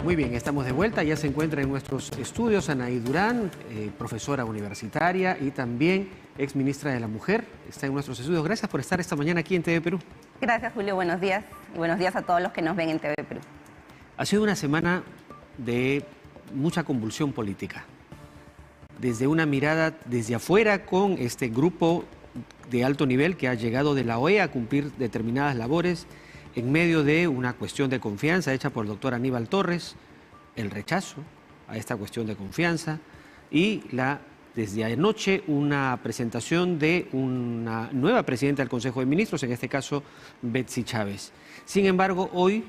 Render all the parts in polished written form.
Muy bien, estamos de vuelta. Ya se encuentra en nuestros estudios Anaí Durán, profesora universitaria y también exministra de la Mujer. Está en nuestros estudios. Gracias por estar esta mañana aquí en TV Perú. Gracias, Julio. Buenos días. Y buenos días a todos los que nos ven en TV Perú. Ha sido una semana de mucha convulsión política. Desde una mirada desde afuera con este grupo de alto nivel que ha llegado de la OEA a cumplir determinadas labores en medio de una cuestión de confianza hecha por el doctor Aníbal Torres, el rechazo a esta cuestión de confianza y desde anoche una presentación de una nueva presidenta del Consejo de Ministros, en este caso Betsy Chávez. Sin embargo, hoy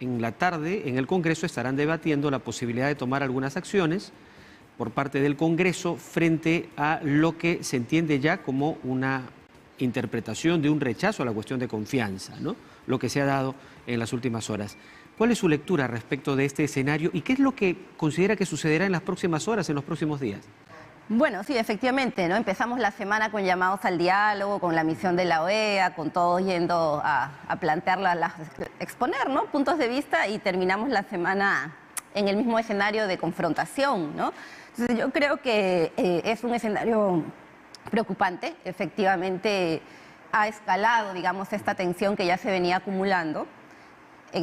en la tarde en el Congreso estarán debatiendo la posibilidad de tomar algunas acciones por parte del Congreso frente a lo que se entiende ya como una interpretación de un rechazo a la cuestión de confianza, ¿no? Lo que se ha dado en las últimas horas. ¿Cuál es su lectura respecto de este escenario y qué es lo que considera que sucederá en las próximas horas, en los próximos días? Bueno, sí, efectivamente, ¿no? Empezamos la semana con llamados al diálogo, con la misión de la OEA, con todos yendo a plantear, exponer, ¿no?, puntos de vista, y terminamos la semana en el mismo escenario de confrontación, ¿no? Entonces yo creo que es un escenario preocupante. Efectivamente ha escalado, digamos, esta tensión que ya se venía acumulando.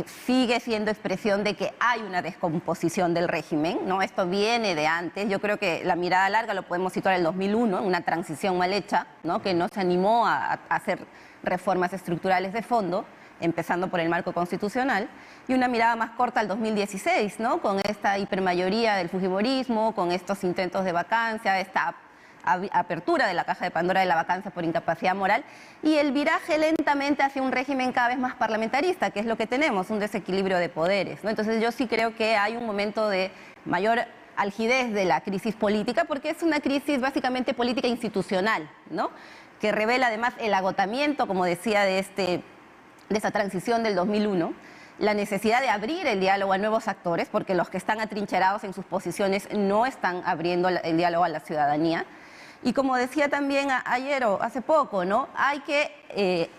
Sigue siendo expresión de que hay una descomposición del régimen, ¿no? Esto viene de antes. Yo creo que la mirada larga lo podemos situar en el 2001, una transición mal hecha, ¿no?, que no se animó a hacer reformas estructurales de fondo, empezando por el marco constitucional, y una mirada más corta al 2016, ¿no?, con esta hipermayoría del fujimorismo, con estos intentos de vacancia, esta apertura de la caja de Pandora de la vacancia por incapacidad moral, y el viraje lentamente hacia un régimen cada vez más parlamentarista, que es lo que tenemos, un desequilibrio de poderes, ¿no? Entonces yo sí creo que hay un momento de mayor algidez de la crisis política, porque es una crisis básicamente política institucional, ¿no?, que revela además el agotamiento, como decía, de esa transición del 2001, la necesidad de abrir el diálogo a nuevos actores, porque los que están atrincherados en sus posiciones no están abriendo el diálogo a la ciudadanía. Y como decía también ayer o hace poco, ¿no?, hay que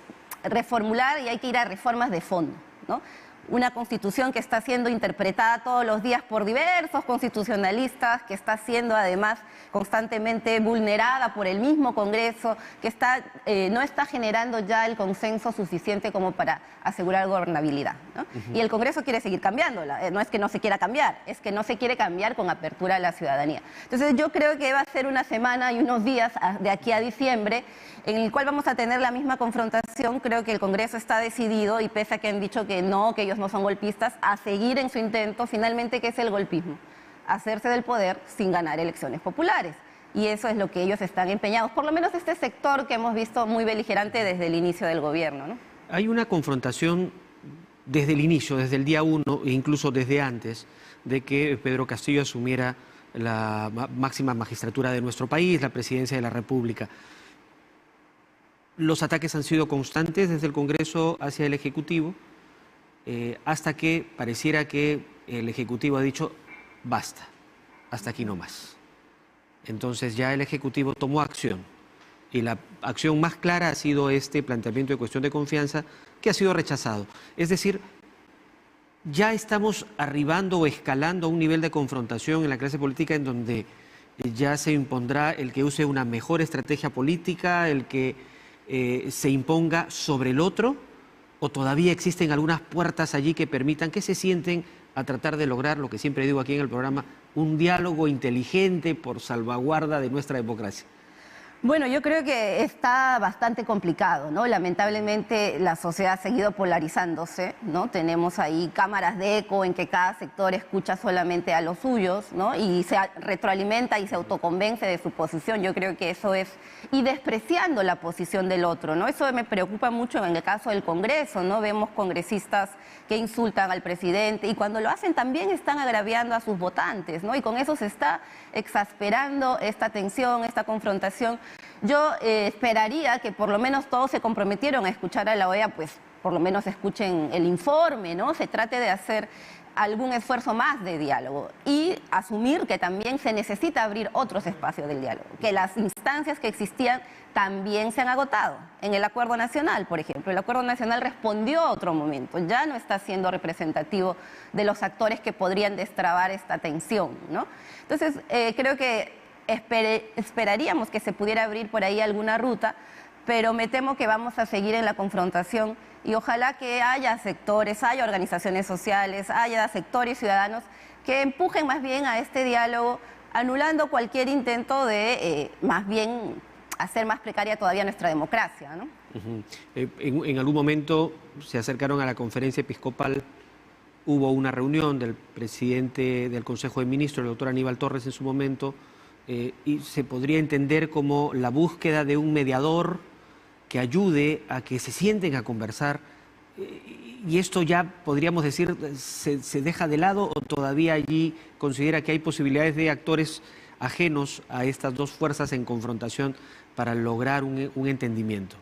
reformular y hay que ir a reformas de fondo, ¿no? Una constitución que está siendo interpretada todos los días por diversos constitucionalistas, que está siendo además constantemente vulnerada por el mismo Congreso, que no está generando ya el consenso suficiente como para asegurar gobernabilidad, ¿no? Y el Congreso quiere seguir cambiándola. No es que no se quiera cambiar, es que no se quiere cambiar con apertura a la ciudadanía. Entonces yo creo que va a ser una semana y unos días de aquí a diciembre en el cual vamos a tener la misma confrontación. Creo que el Congreso está decidido, y pese a que han dicho que no, que ellos no son golpistas, a seguir en su intento finalmente, que es el golpismo, hacerse del poder sin ganar elecciones populares. Y eso es lo que ellos están empeñados, por lo menos este sector que hemos visto muy beligerante desde el inicio del gobierno, ¿no? Hay una confrontación desde el inicio, desde el día 1 e incluso desde antes de que Pedro Castillo asumiera la máxima magistratura de nuestro país, la presidencia de la República. Los ataques han sido constantes desde el Congreso hacia el Ejecutivo, hasta que pareciera que el Ejecutivo ha dicho basta, hasta aquí no más. Entonces ya el Ejecutivo tomó acción, y la acción más clara ha sido este planteamiento de cuestión de confianza, que ha sido rechazado. Es decir, ya estamos arribando o escalando a un nivel de confrontación en la clase política en donde ya se impondrá el que use una mejor estrategia política, el que se imponga sobre el otro, o todavía existen algunas puertas allí que permitan, que se sienten a tratar de lograr lo que siempre digo aquí en el programa, un diálogo inteligente por salvaguarda de nuestra democracia. Bueno, yo creo que está bastante complicado, ¿no? Lamentablemente la sociedad ha seguido polarizándose, ¿no? Tenemos ahí cámaras de eco en que cada sector escucha solamente a los suyos, ¿no?, y se retroalimenta y se autoconvence de su posición. Yo creo que eso es, y despreciando la posición del otro, ¿no? Eso me preocupa mucho en el caso del Congreso, ¿no? Vemos congresistas que insultan al presidente, y cuando lo hacen también están agraviando a sus votantes, ¿no? Y con eso se está exasperando esta tensión, esta confrontación. Yo esperaría que por lo menos todos se comprometieron a escuchar a la OEA, pues por lo menos escuchen el informe, ¿no? Se trate de hacer algún esfuerzo más de diálogo y asumir que también se necesita abrir otros espacios del diálogo, que las instancias que existían también se han agotado. En el Acuerdo Nacional, por ejemplo, el Acuerdo Nacional respondió a otro momento, ya no está siendo representativo de los actores que podrían destrabar esta tensión, ¿no? Entonces, creo que esperaríamos que se pudiera abrir por ahí alguna ruta, pero me temo que vamos a seguir en la confrontación y ojalá que haya sectores, haya organizaciones sociales, haya sectores ciudadanos que empujen más bien a este diálogo, anulando cualquier intento de más bien hacer más precaria todavía nuestra democracia, ¿no? En algún momento se acercaron a la conferencia episcopal, hubo una reunión del presidente del Consejo de Ministros, el doctor Aníbal Torres en su momento, y se podría entender como la búsqueda de un mediador que ayude a que se sienten a conversar, y esto ya podríamos decir se deja de lado, o todavía allí considera que hay posibilidades de actores ajenos a estas dos fuerzas en confrontación para lograr un entendimiento.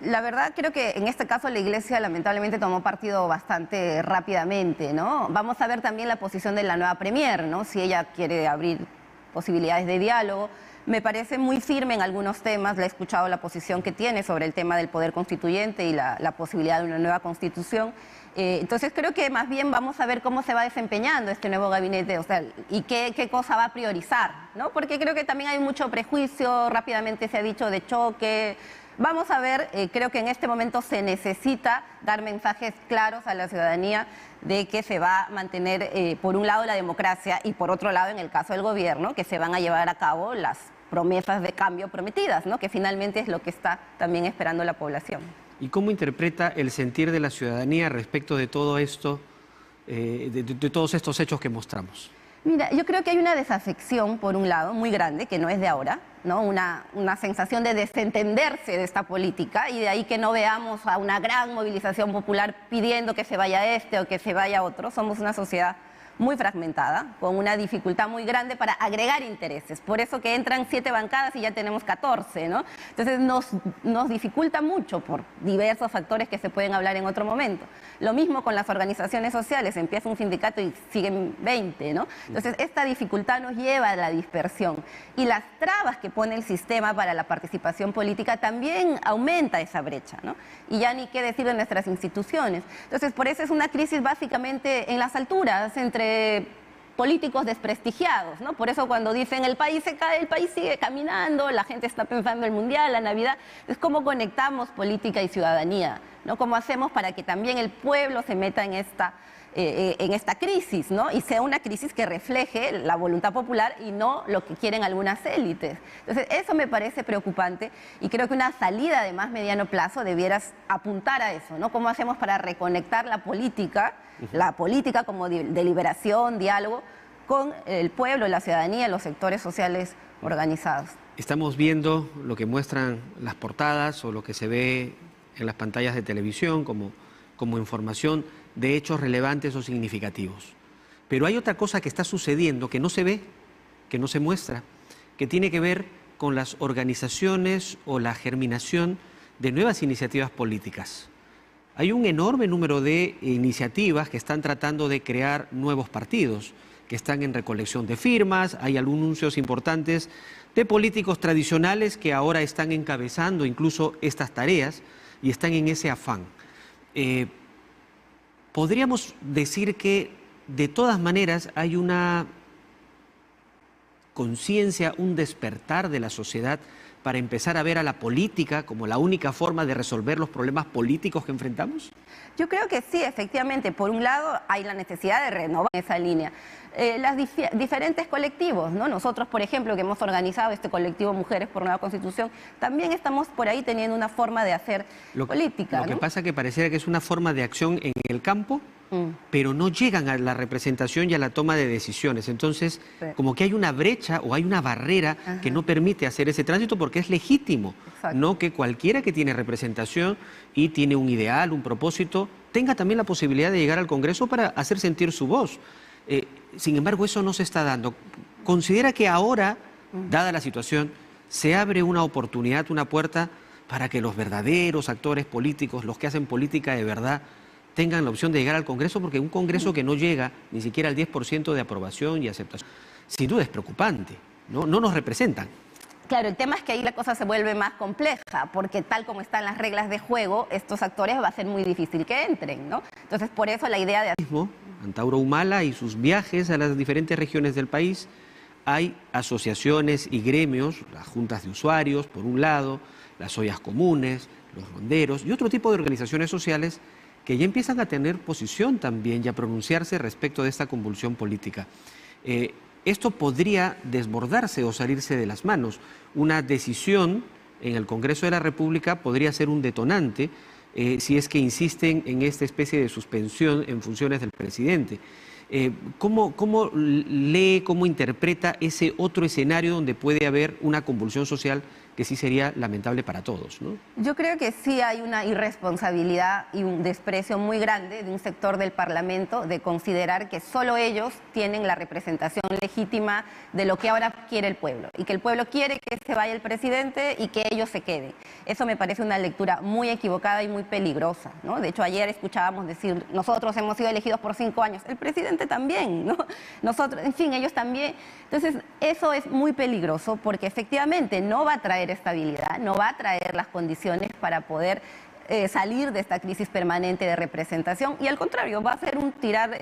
La verdad, creo que en este caso la Iglesia lamentablemente tomó partido bastante rápidamente, ¿no? Vamos a ver también la posición de la nueva Premier, ¿no? Si ella quiere abrir posibilidades de diálogo. Me parece muy firme en algunos temas, le he escuchado la posición que tiene sobre el tema del poder constituyente y la posibilidad de una nueva constitución. Entonces creo que más bien vamos a ver cómo se va desempeñando este nuevo gabinete, o sea, y qué cosa va a priorizar, ¿no? Porque creo que también hay mucho prejuicio, rápidamente se ha dicho de choque. Vamos a ver, creo que en este momento se necesita dar mensajes claros a la ciudadanía de que se va a mantener, por un lado, la democracia y por otro lado, en el caso del gobierno, que se van a llevar a cabo las promesas de cambio prometidas, ¿no? Que finalmente es lo que está también esperando la población. ¿Y cómo interpreta el sentir de la ciudadanía respecto de todo esto, de todos estos hechos que mostramos? Mira, yo creo que hay una desafección, por un lado, muy grande, que no es de ahora, ¿no? Una sensación de desentenderse de esta política y de ahí que no veamos a una gran movilización popular pidiendo que se vaya este o que se vaya otro. Somos una sociedad muy fragmentada, con una dificultad muy grande para agregar intereses. Por eso que entran 7 bancadas y ya tenemos 14, ¿no? Entonces nos dificulta mucho por diversos factores que se pueden hablar en otro momento. Lo mismo con las organizaciones sociales, empieza un sindicato y siguen 20, ¿no? Entonces esta dificultad nos lleva a la dispersión y las trabas que pone el sistema para la participación política también aumenta esa brecha, ¿no? Y ya ni qué decir de nuestras instituciones. Entonces por eso es una crisis básicamente en las alturas, entre políticos desprestigiados, ¿no? Por eso cuando dicen el país se cae, el país sigue caminando, la gente está pensando en el Mundial, la Navidad, es cómo conectamos política y ciudadanía, ¿no? Cómo hacemos para que también el pueblo se meta en esta crisis, ¿no? Y sea una crisis que refleje la voluntad popular y no lo que quieren algunas élites. Entonces, eso me parece preocupante y creo que una salida de más mediano plazo debieras apuntar a eso, ¿no? ¿Cómo hacemos para reconectar la política como deliberación, diálogo, con el pueblo, la ciudadanía, los sectores sociales organizados? Estamos viendo lo que muestran las portadas o lo que se ve en las pantallas de televisión como información de hechos relevantes o significativos. Pero hay otra cosa que está sucediendo que no se ve, que no se muestra, que tiene que ver con las organizaciones o la germinación de nuevas iniciativas políticas. Hay un enorme número de iniciativas que están tratando de crear nuevos partidos, que están en recolección de firmas, hay anuncios importantes de políticos tradicionales que ahora están encabezando incluso estas tareas y están en ese afán. Podríamos decir que de todas maneras hay una conciencia, un despertar de la sociedad para empezar a ver a la política como la única forma de resolver los problemas políticos que enfrentamos? Yo creo que sí, efectivamente. Por un lado, hay la necesidad de renovar esa línea. Diferentes colectivos, ¿no? Nosotros, por ejemplo, que hemos organizado este colectivo Mujeres por Nueva Constitución, también estamos por ahí teniendo una forma de hacer política, Lo que pasa es que pareciera que es una forma de acción en el campo, pero no llegan a la representación y a la toma de decisiones. Entonces, como que hay una brecha o hay una barrera que no permite hacer ese tránsito porque es legítimo, no que cualquiera que tiene representación y tiene un ideal, un propósito, tenga también la posibilidad de llegar al Congreso para hacer sentir su voz. Sin embargo, eso no se está dando. ¿Considera que ahora, dada la situación, se abre una oportunidad, una puerta para que los verdaderos actores políticos, los que hacen política de verdad, tengan la opción de llegar al Congreso, porque un Congreso que no llega ni siquiera al 10% de aprobación y aceptación, sin duda es preocupante, ¿no? No nos representan. Claro, el tema es que ahí la cosa se vuelve más compleja, porque tal como están las reglas de juego, estos actores va a ser muy difícil que entren, ¿no? Entonces, por eso la idea de... Antauro Humala y sus viajes a las diferentes regiones del país, hay asociaciones y gremios, las juntas de usuarios, por un lado, las ollas comunes, los ronderos y otro tipo de organizaciones sociales que ya empiezan a tener posición también y a pronunciarse respecto de esta convulsión política. Esto podría desbordarse o salirse de las manos. Una decisión en el Congreso de la República podría ser un detonante si es que insisten en esta especie de suspensión en funciones del presidente. ¿Cómo lee, cómo interpreta ese otro escenario donde puede haber una convulsión social que sí sería lamentable para todos, ¿no? Yo creo que sí hay una irresponsabilidad y un desprecio muy grande de un sector del Parlamento de considerar que solo ellos tienen la representación legítima de lo que ahora quiere el pueblo y que el pueblo quiere que se vaya el presidente y que ellos se queden. Eso me parece una lectura muy equivocada y muy peligrosa, ¿no? De hecho, ayer escuchábamos decir, nosotros hemos sido elegidos por 5 años, el presidente también, ¿no? Nosotros, en fin, ellos también. Entonces, eso es muy peligroso porque efectivamente no va a traer estabilidad, no va a traer las condiciones para poder salir de esta crisis permanente de representación y al contrario, va a ser un tirar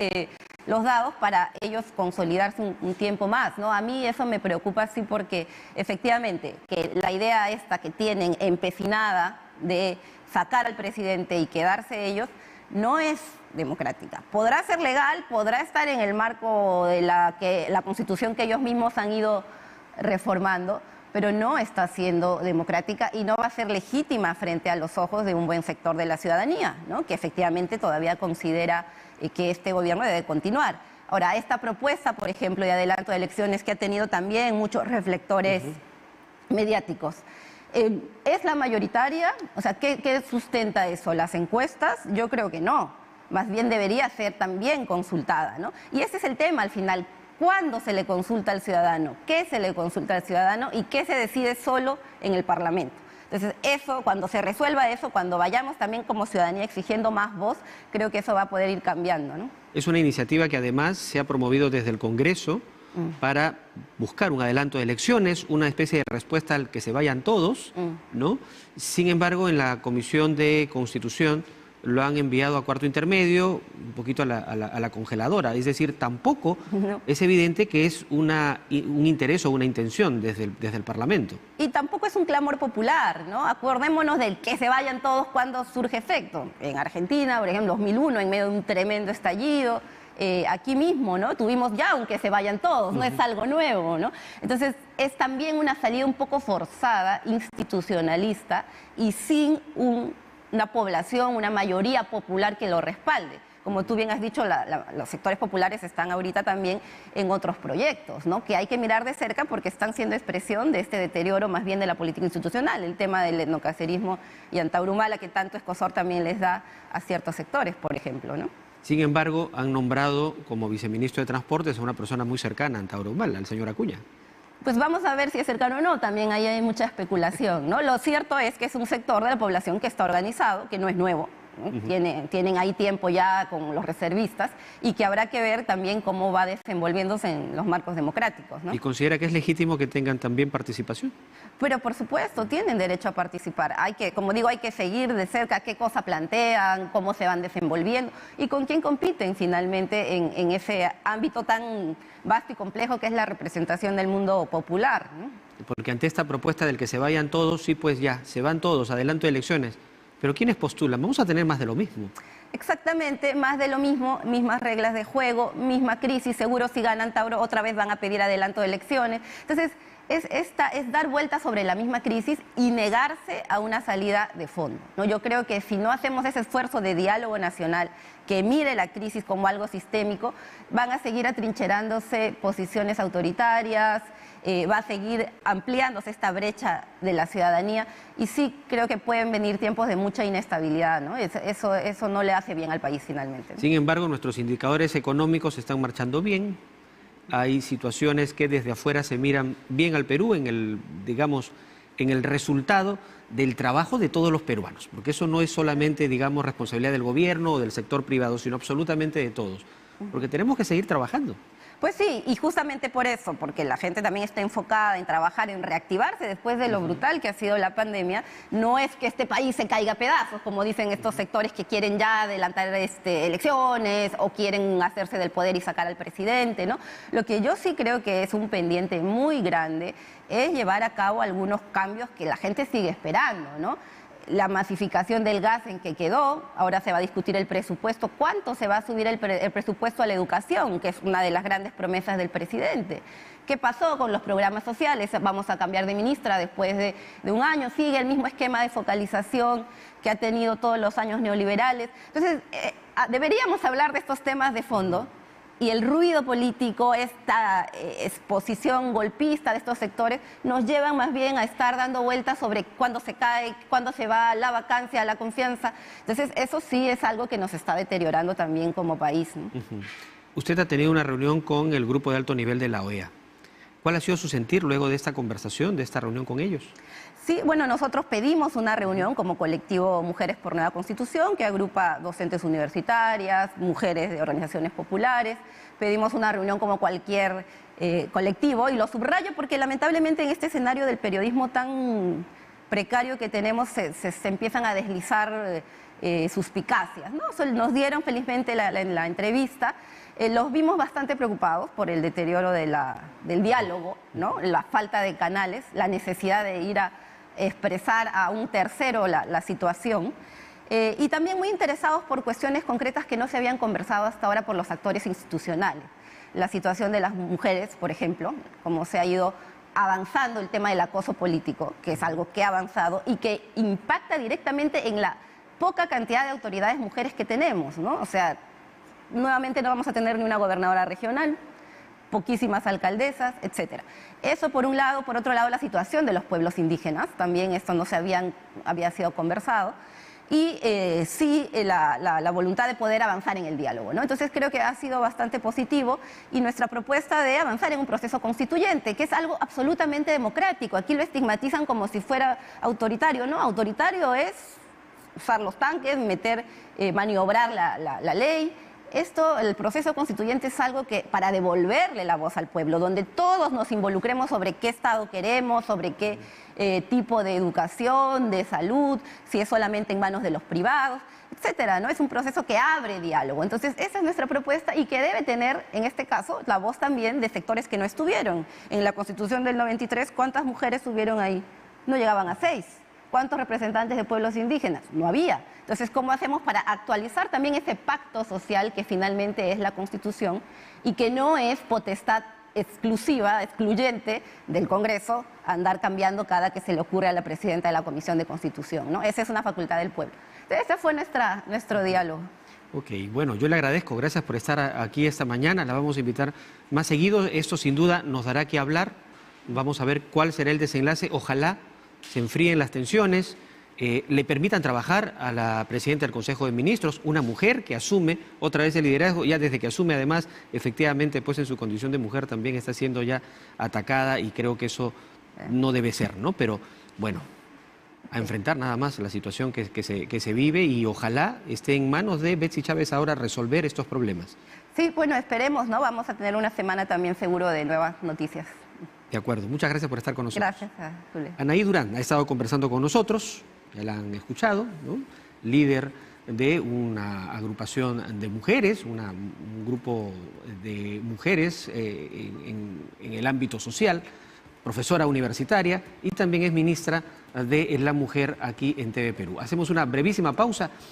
los dados para ellos consolidarse un tiempo más, ¿no? A mí eso me preocupa sí porque efectivamente que la idea esta que tienen empecinada de sacar al presidente y quedarse ellos no es democrática. Podrá ser legal, podrá estar en el marco de la Constitución que ellos mismos han ido reformando, pero no está siendo democrática y no va a ser legítima frente a los ojos de un buen sector de la ciudadanía, ¿no? Que efectivamente todavía considera que este gobierno debe continuar. Ahora, esta propuesta, por ejemplo, de adelanto de elecciones que ha tenido también muchos reflectores mediáticos, ¿es la mayoritaria? O sea, ¿qué sustenta eso? ¿Las encuestas? Yo creo que no. Más bien debería ser también consultada, ¿no? Y ese es el tema al final. ¿Cuándo se le consulta al ciudadano? ¿Qué se le consulta al ciudadano? ¿Y qué se decide solo en el Parlamento? Entonces, eso, cuando se resuelva eso, cuando vayamos también como ciudadanía exigiendo más voz, creo que eso va a poder ir cambiando, ¿no? Es una iniciativa que además se ha promovido desde el Congreso para buscar un adelanto de elecciones, una especie de respuesta al que se vayan todos, ¿no? Sin embargo, en la Comisión de Constitución lo han enviado a cuarto intermedio, un poquito a la congeladora. Es decir, tampoco es evidente que es un interés o una intención desde el Parlamento. Y tampoco es un clamor popular, ¿no? Acordémonos del que se vayan todos cuando surge efecto. En Argentina, por ejemplo, 2001, en medio de un tremendo estallido, aquí mismo, ¿no? Tuvimos ya un que se vayan todos, no es algo nuevo, ¿no? Entonces, es también una salida un poco forzada, institucionalista y sin una población, una mayoría popular que lo respalde. Como tú bien has dicho, los sectores populares están ahorita también en otros proyectos, ¿no? Que hay que mirar de cerca porque están siendo expresión de este deterioro más bien de la política institucional, el tema del etnocacerismo y Antauro Humala, que tanto escozor también les da a ciertos sectores, por ejemplo, ¿no? Sin embargo, han nombrado como viceministro de Transportes a una persona muy cercana a Antauro Humala, el señor Acuña. Pues vamos a ver si es cercano o no, también ahí hay mucha especulación, ¿no? Lo cierto es que es un sector de la población que está organizado, que no es nuevo, ¿no? Tienen ahí tiempo ya con los reservistas y que habrá que ver también cómo va desenvolviéndose en los marcos democráticos, ¿no? ¿Y considera que es legítimo que tengan también participación? Pero por supuesto, tienen derecho a participar. Hay que, como digo, hay que seguir de cerca qué cosa plantean, cómo se van desenvolviendo y con quién compiten finalmente en ese ámbito tan vasto y complejo que es la representación del mundo popular, ¿no? Porque ante esta propuesta del que se vayan todos, sí, pues ya, se van todos, adelanto de elecciones. Pero ¿quiénes postulan? Vamos a tener más de lo mismo. Exactamente, más de lo mismo, mismas reglas de juego, misma crisis, seguro si ganan Tauro otra vez van a pedir adelanto de elecciones. Entonces, es dar vueltas sobre la misma crisis y negarse a una salida de fondo, ¿no? Yo creo que si no hacemos ese esfuerzo de diálogo nacional que mire la crisis como algo sistémico, van a seguir atrincherándose posiciones autoritarias, va a seguir ampliándose esta brecha de la ciudadanía y sí creo que pueden venir tiempos de mucha inestabilidad, ¿no? Eso no le hace bien al país finalmente, ¿no? Sin embargo, nuestros indicadores económicos están marchando bien. Hay situaciones que desde afuera se miran bien al Perú en el, digamos, en el resultado del trabajo de todos los peruanos, porque eso no es solamente, digamos, responsabilidad del gobierno o del sector privado, sino absolutamente de todos, porque tenemos que seguir trabajando. Pues sí, y justamente por eso, porque la gente también está enfocada en trabajar, en reactivarse después de lo brutal que ha sido la pandemia. No es que este país se caiga a pedazos, como dicen estos sectores que quieren ya adelantar elecciones o quieren hacerse del poder y sacar al presidente, ¿no? Lo que yo sí creo que es un pendiente muy grande es llevar a cabo algunos cambios que la gente sigue esperando, ¿no? La masificación del gas en que quedó, ahora se va a discutir el presupuesto, cuánto se va a subir el presupuesto a la educación, que es una de las grandes promesas del presidente. ¿Qué pasó con los programas sociales? Vamos a cambiar de ministra después de un año, sigue el mismo esquema de focalización que ha tenido todos los años neoliberales. Entonces, deberíamos hablar de estos temas de fondo. Y el ruido político, esta exposición golpista de estos sectores, nos llevan más bien a estar dando vueltas sobre cuándo se cae, cuándo se va la vacancia, la confianza. Entonces, eso sí es algo que nos está deteriorando también como país, ¿no? Usted ha tenido una reunión con el grupo de alto nivel de la OEA. ¿Cuál ha sido su sentir luego de esta conversación, de esta reunión con ellos? Sí, bueno, nosotros pedimos una reunión como colectivo Mujeres por Nueva Constitución, que agrupa docentes universitarias, mujeres de organizaciones populares. Pedimos una reunión como cualquier colectivo, y lo subrayo porque lamentablemente en este escenario del periodismo tan precario que tenemos se empiezan a deslizar suspicacias, ¿no? Nos dieron felizmente la entrevista. Los vimos bastante preocupados por el deterioro del diálogo, ¿no? La falta de canales, la necesidad de ir a expresar a un tercero la situación, y también muy interesados por cuestiones concretas que no se habían conversado hasta ahora por los actores institucionales. La situación de las mujeres, por ejemplo, cómo se ha ido avanzando el tema del acoso político, que es algo que ha avanzado y que impacta directamente en la poca cantidad de autoridades mujeres que tenemos, ¿no? O sea, nuevamente no vamos a tener ni una gobernadora regional, poquísimas alcaldesas, etcétera. Eso por un lado. Por otro lado, la situación de los pueblos indígenas, también esto no había sido conversado, y sí la voluntad de poder avanzar en el diálogo, ¿no? Entonces creo que ha sido bastante positivo, y nuestra propuesta de avanzar en un proceso constituyente, que es algo absolutamente democrático. Aquí lo estigmatizan como si fuera autoritario, ¿no? Autoritario es usar los tanques, maniobrar la ley. El proceso constituyente es algo que, para devolverle la voz al pueblo, donde todos nos involucremos sobre qué Estado queremos, sobre qué tipo de educación, de salud, si es solamente en manos de los privados, etcétera, ¿no? Es un proceso que abre diálogo. Entonces, esa es nuestra propuesta, y que debe tener, en este caso, la voz también de sectores que no estuvieron. En la Constitución del 93, ¿cuántas mujeres estuvieron ahí? No llegaban a 6. ¿Cuántos representantes de pueblos indígenas? No había. Entonces, ¿cómo hacemos para actualizar también ese pacto social que finalmente es la Constitución, y que no es potestad exclusiva, excluyente del Congreso, andar cambiando cada que se le ocurre a la presidenta de la Comisión de Constitución, ¿no? Esa es una facultad del pueblo. Entonces, ese fue nuestro diálogo. Ok, bueno, yo le agradezco, gracias por estar aquí esta mañana, la vamos a invitar más seguido. Esto sin duda nos dará que hablar, vamos a ver cuál será el desenlace. Ojalá se enfríen las tensiones, le permitan trabajar a la presidenta del Consejo de Ministros, una mujer que asume otra vez el liderazgo. Ya desde que asume, además, efectivamente, pues en su condición de mujer también está siendo ya atacada, y creo que eso no debe ser, ¿no? Pero bueno, a enfrentar nada más la situación que se vive, y ojalá esté en manos de Betsy Chávez ahora resolver estos problemas. Sí, bueno, esperemos, ¿no? Vamos a tener una semana también seguro de nuevas noticias. De acuerdo, muchas gracias por estar con nosotros. Gracias, Julia. Anaí Durán ha estado conversando con nosotros, ya la han escuchado, ¿no? Líder de una agrupación de mujeres, un grupo de mujeres en el ámbito social, profesora universitaria, y también es ministra de la Mujer aquí en TV Perú. Hacemos una brevísima pausa